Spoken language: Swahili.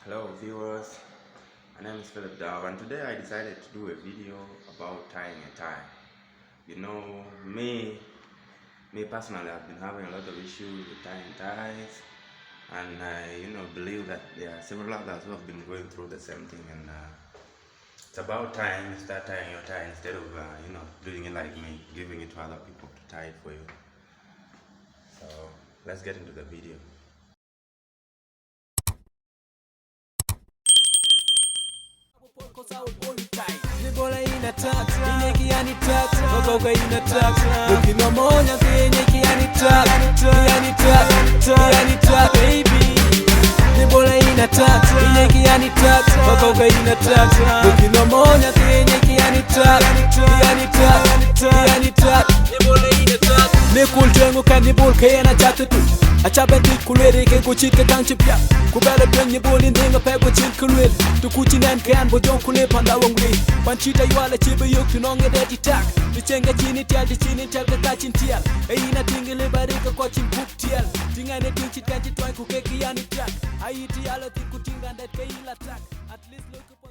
Hello viewers, my name is Philip Dow, and today I decided to do a video about tying a tie. You know, me personally, I've been having a lot of issues with tying ties, and I believe that there are several others who have been going through the same thing, and it's about time you start tying your tie instead of doing it like me, giving it to other people to tie it for you. So let's get into the video. Nekul jengu kanibul kayana jatutu achabendi kulwere ke kuchika kanchipya kubele benye boli ndinga pe kuchik kulwel tu kuchinen kan bojon kule panda wongli panchita ywala chibe yok tunonge dedi tak dichenga chini tel ka kachin tial eina tingile barika kochin kuk tial tingane tinchit kanchit twan ku ke kiyani tak aiti ala tin kutinga ndet ke ila tak at least look